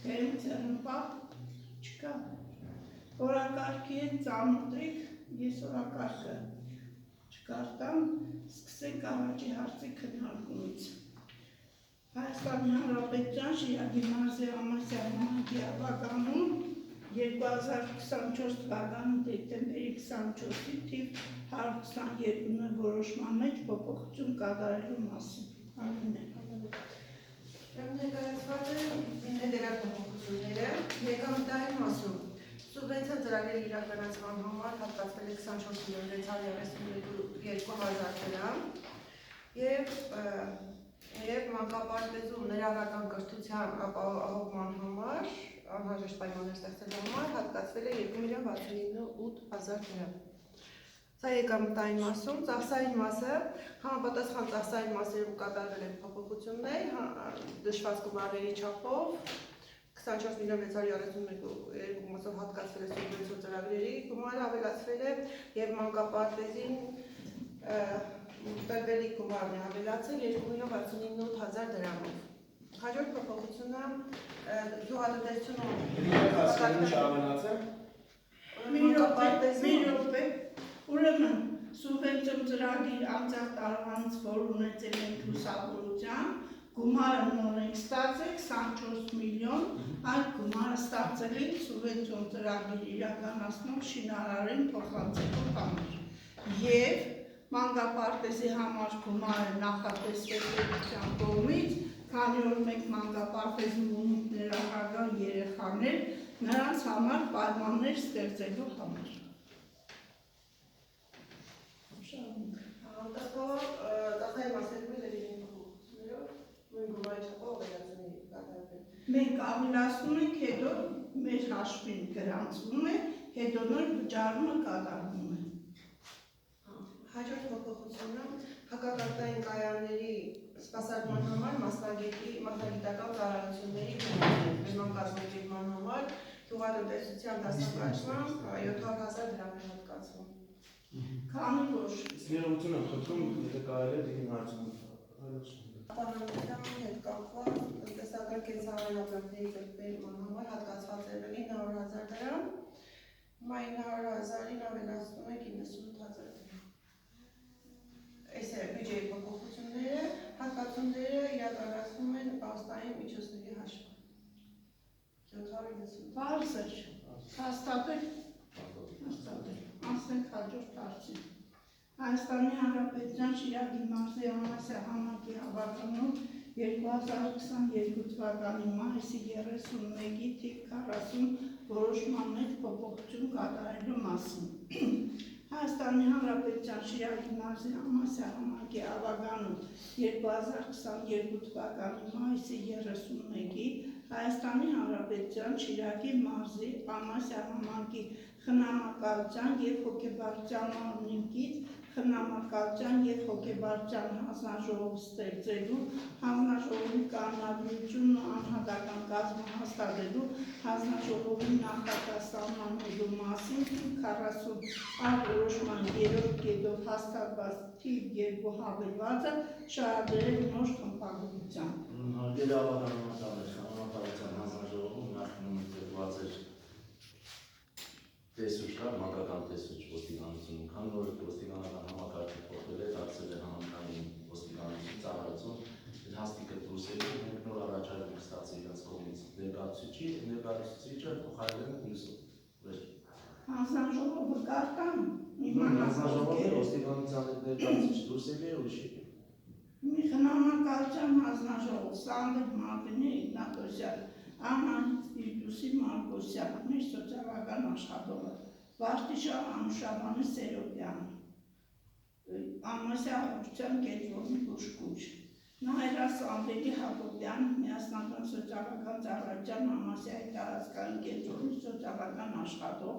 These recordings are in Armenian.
Հերուցերնպատ չկա։ Օրակարգի հետ ծանոտրիկ, ես օրակարգը չկարտամ, սկսենք առաջի հարցի քննարկումից։ Հայաստանի Հանրապետության Շիրակի մարզի Ամասյան համայնքի ավագանում 2024 թվականի դեկտեմբերի 24-ի թիվ 122 որոշման մեջ փոփոխություն կատարելու մասին։ Ներկայացված են հետևյալ փոփոխությունները։ Եկամտային մասում սուբվենցիա ծրագրերի իրականացման համար հատկացվել է 24.632.000 դրամ և մանկապարտեզում ներառական կրթության ապահովման համար անհրաժեշտ պայմաններ ստեղծելու համար հատկացվել է 2.698.000 դրամ։ Սա եկամտային մասում, ծախսային մասը համապատասխան ծախսային մասերում կատարվել են փոփոխություններ, դժվար գումարների չափով 24.631.2 մասով հատկացվել է սուբվենցիա ծրագրերի գումարը, ավելացվել է և մանկապարտեզին տրվելիք գումարն է ավելացել 2.698.000 դրամով։ Հաջորդ փոփոխությունը Ուրեմն սուբվենցիոն ծրագիր անցյալ տարվանից, որ ունեցել ենք լուսավորության, գումարը նոր ենք ստացել 24 միլիոն, այդ գումարը ստացել ենք սուբվենցիոն ծրագիր իրականացնող շինարարին փոխանցելու համար։ Եվ մանկապարտեզի համար գումարը նախատեսվել պետության կողմից, քանի որ մենք մանկապարտեզում ունենք ներառական երեխաներ, նրանց համար պայմաններ ստեղծելու համար։ Մենք ավելացնում ենք, հետո մեր հաշվին գրանցվում է, հետո նոր վճարումը կատարվում է։ Հաջորդ փոփոխությունը հակակարտային կայանների սպասարկման համար մասնագիտական ծառայությունների բժշկական կազմակերպման համար գյուղատնտեսության դասակարգման 700.000 դրամ է հատկացվում։ Քանի որ Ներողություն եմ խնդրում, եթե կարելի է դին հարցում։ Ապահովության հետ կապված տնտեսական կենցաղային ապրանքների կրկնման համար հատկացված է 900.000 դրամ, 900.000-ին ավելացնում ենք 98.000 դրամ։ Այս է բյուջեի փոփոխությունները, հատկացումները իրականացնում են պահոստային միջոցների հաշվով։ 790։ Բարձր, հաստատել, անցնենք հաջորդ հարցին։ Հայաստանի Հանրապետության Շիրակի մարզի Ամասյան համայնքի ավագանում 2022 թվականի մայիսի 31-ի թիվ 40 որոշման մեջ փոփոխություն կատարելու մասին։ Հայաստանի Հանրապետության Շիրակի մարզի Ամասյան համայնքի ավագանում 2022 թվականի մայիսի 31-ի Հայաստանի Հանրապետության Շիրակի մարզի Ամասյան համայնքի խնամակալության և հոգեբարձության մարմնից խնամակալության և հոգեբարձության հանձնաժողով ստեղծելու, հանձնաժողովի կանոնադրությունն ու անհատական կազմը հաստատելու, հանձնաժողովի նախագահ սահմանելու մասին 40 որոշման 3-րդ կետով հաստատված թիվ 2 հավելվածը շահագրել նոր խմբագրությամբ։ Խնամակալության հանձնաժողովում նախկինում տրված էր տեսուչ կար, մանկական տեսուչ ոստիկանություն, քանի որ ոստիկանական համակարգը փոխվել է, դարձել է համակարգային ոստիկանություն, ծառայություն, հաստիկը դուրս եկել, մենք նոր առաջարկում ստացել իրենց կողմից ներկայացուցիչը փոխարինել են մյուսով։ Հանձնաժողովը կարտամ, հանձնաժողովը ոստիկանության ներկայացուցիչ դուրս եկել ուրիշ եկել։ Մի խնամակալության հանձնաժողով Սանդր Մարտինի Իգնատոսյան, Անահիտ Ֆիրդուսի Մարկոսյան, մեր սոցիալական աշխատողը, Վարդիշա Անուշաբանի Սերոբյանը, Ամասյան առողջության կենտրոնի բուժքույր, Նահերա Սանդելի Հակոբյան, միասնական սոցիալական ծառայության Ամասյայի տարածքային կենտրոնի սոցիալական աշխատող,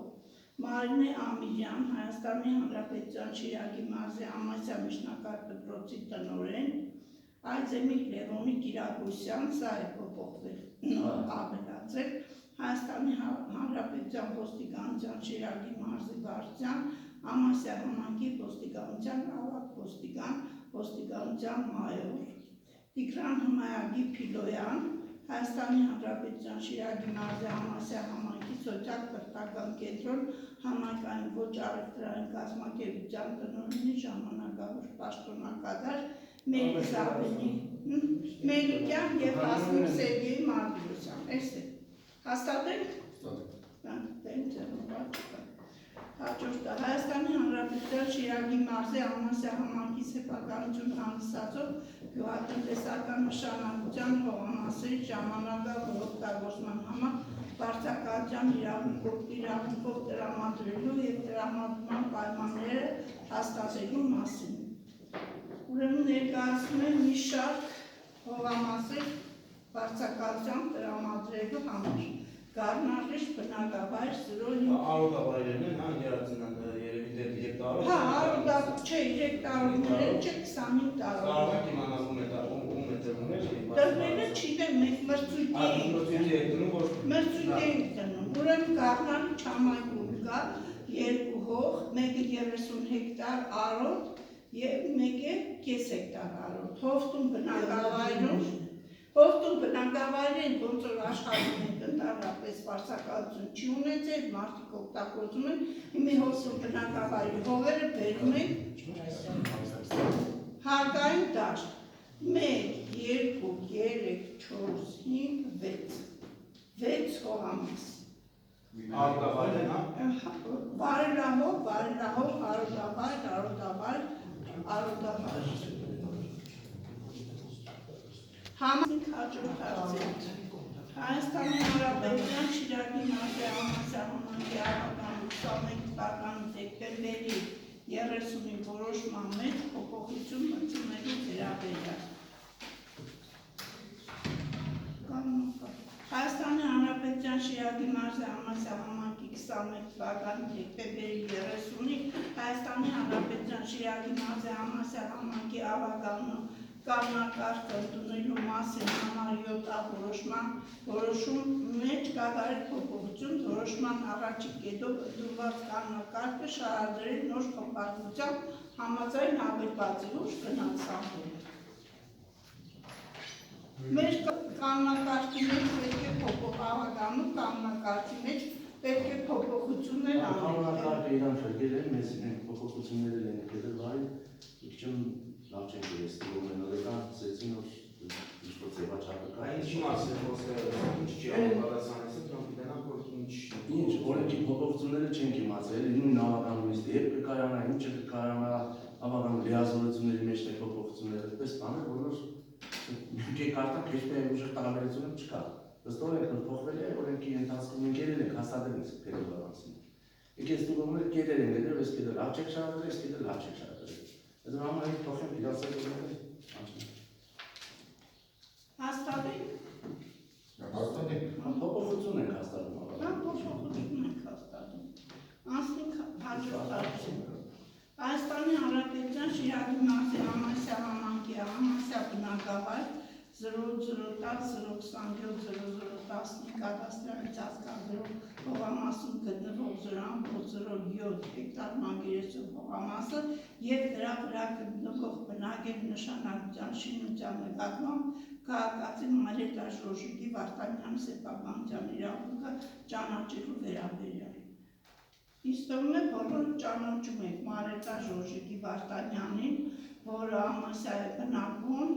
Մարինե Ամիրյան, Հայաստանի Հանրապետության Շիրակի մարզի Ամասյան միջնակարգ դպրոցի տնօրեն, Այզեմիկ Լևոնի Կիրակոսյան, սա է փոփոխվել, ավելացել, Հայաստանի Հանրապետության ոստիկանության Շիրակի մարզի վարչության, Ամասյան համայնքի ոստիկանության ավագ ոստիկանության մայոր, Տիգրան Հմայագի Փիլոյան, Հայաստանի Հանրապետության Շիրակի մարզի Համասյան համայնքի սոցիալ-կրթական կենտրոն համայնքային ոչ առևտրային կազմակերպության տնօրենի ժամանակավոր պաշտոնակատար Մելիքյան եւ Հասմիկ Սերգեյ Մարտիրոսյան։ Էս է։ Հաստատենք։ Հաջորդը Հայաստանի Հանրապետության Շիրակի մարզի Համասյան համայնքի սեփականություն հանդիսացող գյուղատնտեսական նշանակության հողամասերի ժամանակավոր օգտագործման համար վարձակալության իրավունքով տրամադրելու եւ տրամադրման պայմանները հաստատելու մասին։ Ուրեմն ներկայացնում եմ մի շարք հողամասեր վարձակալության տրամադրելու համար։ Գառնարիչ բնակավայր 0 Արոտավայրերն են, հա, երացնան երևի դեպ 3 տարով։ Հա, արոտավ, չէ, 3 տարողներ, չէ, 25 տարով։ Կարող եք իմանալ ում է տրվում էր։ Տրվելը չիտեմ, մենք մրցույթի ենք դնում, ուրեմն գառնարիչ համայնքում կա 2 հող, մեկը 30 հեկտար արոտ և մեկը 5 հեկտար արոտ, հովտում բնակավայրին ոնց որ աշխատում ենք ընդհանրապես վարձակալություն չի ունեցել, մարդիկ օգտագործում են, հիմի հովտում բնակավայրի հողերը բերում ենք հարկային դաշտ, 1, 2, 3, 4, 5, 6 հողամաս։ Արոտավայրն, հա։ Վարելահող, արոտավայր։ Համայնք հաջորդ հարցեր։ Հայաստանի Հանրապետության Շիրակի մարզի Համասյան համայնքի ավական 21 թվականի դեկտեմբերի 30-ի որոշման մեջ փոփոխություն մտցնելու վերաբերյալ։ Հայաստանի Հանրապետության Շիրակի մարզի Համասյան համայնքի 21 թվականի դեկտեմբերի 30-ի Հայաստանի Հանրապետության Շիրակի մարզի Համասյան համայնքի ավական կանոնակարգ ընդունելու մասին համար 7 որոշում մեջ կատարել փոփոխություն որոշման առաջին կետով ընդունված կանոնակարգը շարադրել նոր խմբագրությամբ համաձայն հավելվածի ուժ գնացատում։ Մեր կանոնակարգի մեջ պետք է ավագանում կանոնակարգի մեջ պետք է փոփոխություններ անել։ Կանոնակարգը իրան շրջել են, մեզ փոփոխություններ են կետել վայր, իքչում լավ չենք երեստիգում են ալեկան, սեցին որ ինչ-որ ձևաչարկը կա։ Ինչի մասին է խոսքը, ինչ չի ապատասանեսը, դրանք դենակ որ ինչ, օրենքի փոփոխությունները չենք իմացել, նույն ավականու իսկ երբ կկայանա, ինչը կկայանա, ավականու լիազորությունների մեջ է փոփոխությունները, այդպես բաներ, որ մենք կարդանք հեշտ ուժեղ տարբերություն չկա։ Ըստ օրենքն փոխվել է, օրենքի ընթացքում մենք ելել ենք հաստատել ենք փետրվարացին։ Եկես դուգումները կետեր են գտել, այս կետեր լավ չեք շարադրել, այս կետեր լավ չեք շարադրել։ Այդ համարի փոխենք իրացակետները Հաստատենք։ Փոփոխություն ենք հաստատում ավակ։ Փոփոխություն ենք հաստատում։ Անցնենք հաջորդ հարցին։ Հայաստանի Հանրապետության Շիրակի մարզի Համասյան համայնքի Համասյան բնակավայր 007-027-0015 կադաստրային ծածկագրով հողամասում գտնվող 0.07 հեկտար մակերեսով հողամասը և դրա վրա գտնվող բնակելի նշանակության շինության նկատմամբ քաղաքացի Մարիետա Ժորժիկի Վարդանյանի սեփականության իրավունքը ճանաչելու վերաբերյալ։ Ինձ թվում է բոլորը ճանաչում եք Մարիետա Ժորժիկի Վարդանյանին, որը Համասյա է բնակվում,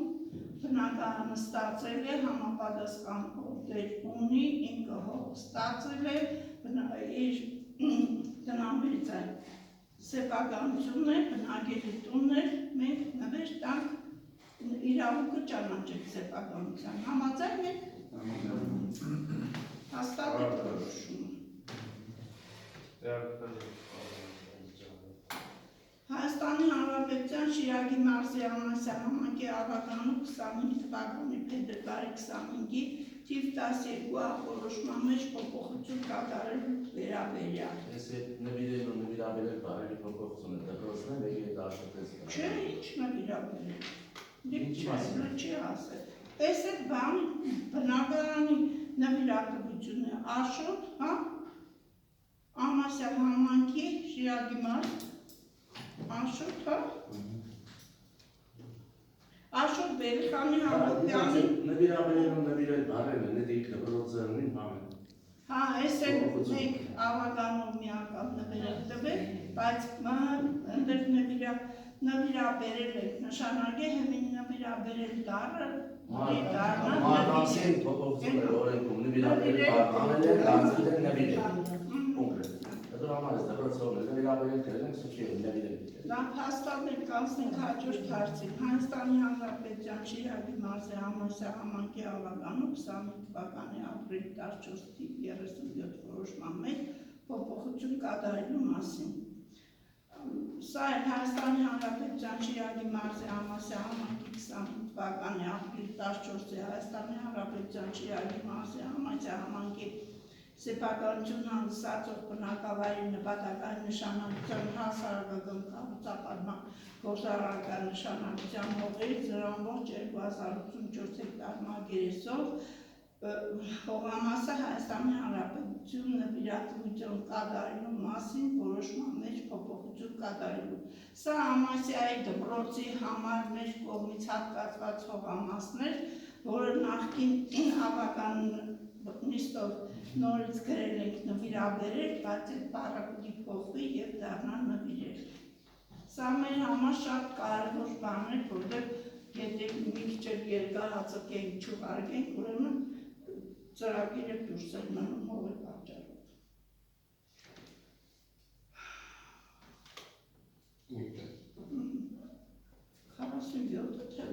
բնակարանը ստացել է, համապատասխան օրդեր ունի, ինքը հող ստացել է, իր տնամերից այն սեփականությունն է, բնակելի տունն է, մենք նվեր տանք իրավունքը ճանաչել սեփականության, համաձայն եք հաստատել որոշումը։ Հայաստանի Հանրապետության Շիրակի մարզի Համասյան համայնքի ավականու 25 թվականի փետրվարի 25-ի թիվ 12 որոշման մեջ փոփոխություն կատարելու վերաբերյալ։ Ես նվիրել ու նվիրաբերել բարերի փոփոխությունը դրոցն է, եկել դաշտեց։ Չէ, ինչ նվիրաբերել։ Չի ասել։ Այս է բան բնակարանի նվիրատվությունն է Աշոտ, հա, Համասյան համայնքի Շիրակի մարզ Աշոտ, հա։ Աշոտ Բերխանի Համոպյանի նվիրաբերելում նվիրել բարել է, նետիկ դպրոցը նույն բանը։ հա, այս էլ մենք ավականով մի անգամ նվիրել տվել, բայց ընդեր նվիրաբերել ենք նշանակե հեմին նվիրաբերել դարը Մարդանցին փոփոխություն է օրենքում նվիրաբերել անել են, դարձել են նվիրել, կոնկրետ։ Դրա համար է դպրոցով նվիրաբերել գրել ենք, սուչի է նվիրել։ Լավ հաստատենք կանցնենք հաջորդ հարցին։ Հայաստանի Հանրապետության Շիրակի մարզի Ամասյա համայնքի ավականով 25 թվականի ապրիլ 14 թիվ 37 որոշման մեջ փոփոխություն կատարելու մասին։ Սա է Հայաստանի Հանրապետության Շիրակի մարզի Ամասյա համայնքի 25 թվականի ապրիլ 14-ի Հայաստանի Հանրապետության Շիրակի մարզի Ամասյա համայնքի սեփականություն հանդիսացող բնակավայրի նպատակային նշանակության հասարակական կառուցապատման գործառնական նշանակության հողերից զրամբող 2084 հեկտար մակերեսով հողամասը Հայաստանի Հանրապետություն նվիրատվություն կատարելու մասին որոշման մեջ փոփոխություն կատարելու։ Սա Ամասյայի դպրոցի համար մեր կողմից հատկացված հողամասներ, որը նախկին ավական նիստով նորից գրել ենք նվիրաբերել, բայց այդ բառը պիտի փոխվի եւ դառնա նվիրել։ Սա մեր համար շատ կարևոր բան է, որտեղ եթե մի քիչ երկարացնենք, չուղարկենք, ուրեմն ծրագիրը դուրս է մնում հողի պատճառով։ 47-ը թե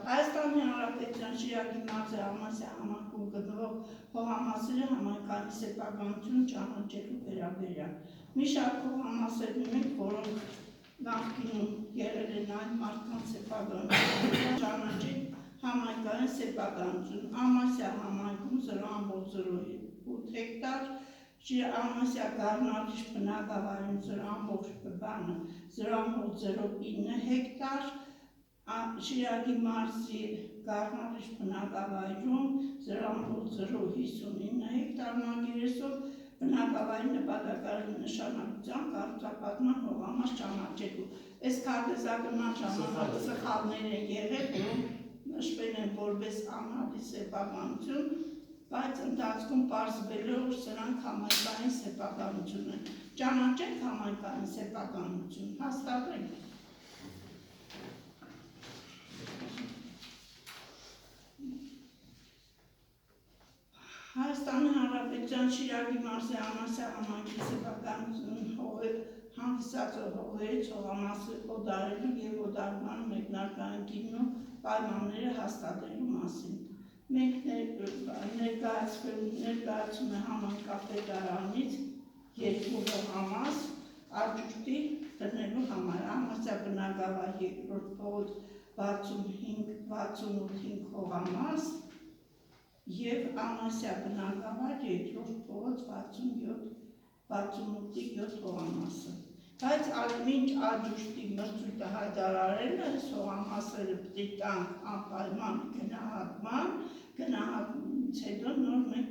Հայաստանի Հանրապետության Շիրակի մարզի Ամասյա համայնքում գտնվող հողամասերը համայնքային սեփականություն ճանաչելու վերաբերյալ։ Մի շարք հողամասեր ունենք, որոնք նախկինում եղել են այն մարդկանց սեփականություն ճանաչել համայնքային սեփականություն։ Ամասյա համայնքում 0.08 հեկտար, Ամասյա Գառնալիշ բնակավայրում 0.09 հեկտար, Շիրակի մարզի Գառնալիշ բնակավայրում 0.059 հեկտար մակերեսով բնակավայրի նպատակային նշանակության կառուցապատման հողամաս ճանաչելու։ Այս քարտեզագրման ժամանակ սխալներ են եղել, որոնք նշվել են որպես անհատի սեփականություն, բայց ընթացքում պարզվել է, որ սրանք համայնքային սեփականություն են։ Ճանաչենք համայնքային սեփականություն, հաստատենք։ Հայաստանի Հանրապետության Շիրակի մարզի Ամասյա համայնքի սեփականություն հանդիսացող հողերից հողամասը օդարելու և օդարման մեկնարկային ու պայմանները հաստատելու մասին։ Մենք ներկայացում է համայնքապետարանից երկու հողամաս արջուշտի դնելու համար Ամասյա բնակավայր երկրորդ փողոց 65-68 հողամաս և Ամասյա բնակավայր երկրորդ փողոց 67 հողամասը։ Բայց մինչ արջուշտի մրցույթը հայտարարելը այս հողամասերը պիտի տանք անպայման գնահատումից հետո նոր մենք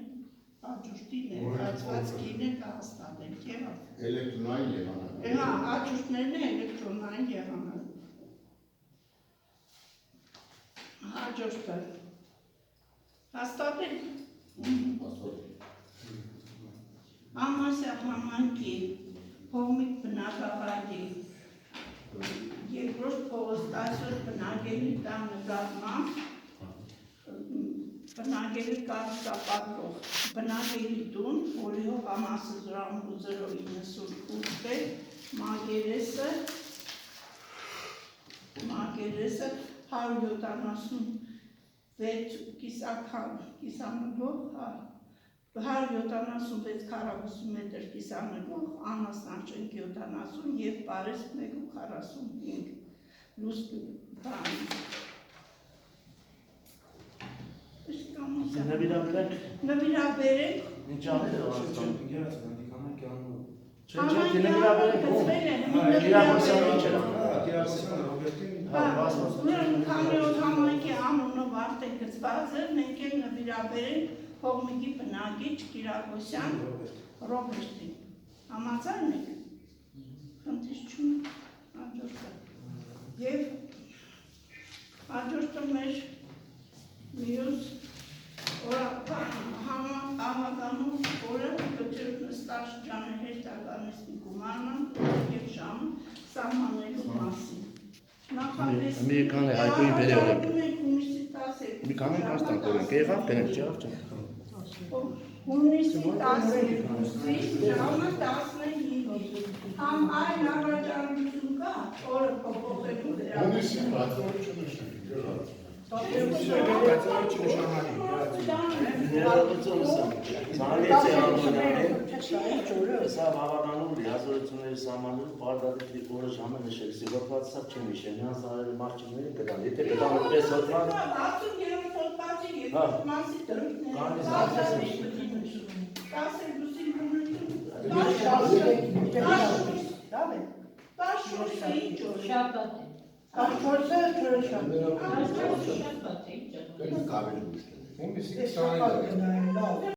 արջուշտի ներկայացված գինը կհաստատենք եւ էլեկտրոնային եղանակ։ Հա, արջուշտներն էլեկտրոնային եղանակ։ Հաջորդը հաստատենք Ամասյա համայնքի Հողմիկ բնակավայրի երկրորդ փողոց 10 բնակելի տան նկատմամբ բնակելի կառուցապատող բնակելի տուն, որի հողամասը 0.098 է, մակերեսը 176 կիսամտով 176 քառակուսի մետր կիսամտով, անասնաճենք 70 և պարեսք 1.45 լույս բան։ Նվիրաբերենք։ Ինչ անել է Չեմ Համայնքի անունը գծվել է, նվիրաբերենք։ Գերասան Ռոբերտին Ուրեմն քանի որ համայնքի անունը արդեն գծված է, մենք էլ նվիրաբերենք Հողմիկի բնակիչ Կիրակոսյան Ռոբերտին։ Համաձայն եք։ Խնդիր չունի, հաջորդը։ Եվ հաջորդը մեր մյուս ահագանու օրը դոկտոր Նստար Շրջանի հետ ականեսնի գումարման և ժամը սահմանելու մասին։ Մի քանի հայտնի բերել եք։ Մի քանի հաստատ ունենք, եղավ, կնենք, չեղավ չենք։ Հունիսի 12-ի ժամը 15-ին։ Համ այն առաջարկություն կա, օրը փոփոխելու Հունիսի 12-ը Սա հավանալու լիազորությունների սահմանելու պարտադիր օրը ժամը նշել, սիվորված սա չեմ իշեն, հյանց արել մարդչիների կտան, եթե կտան պես հոտված, 63 հոտվածի և մասի Կավեր ուշտեն։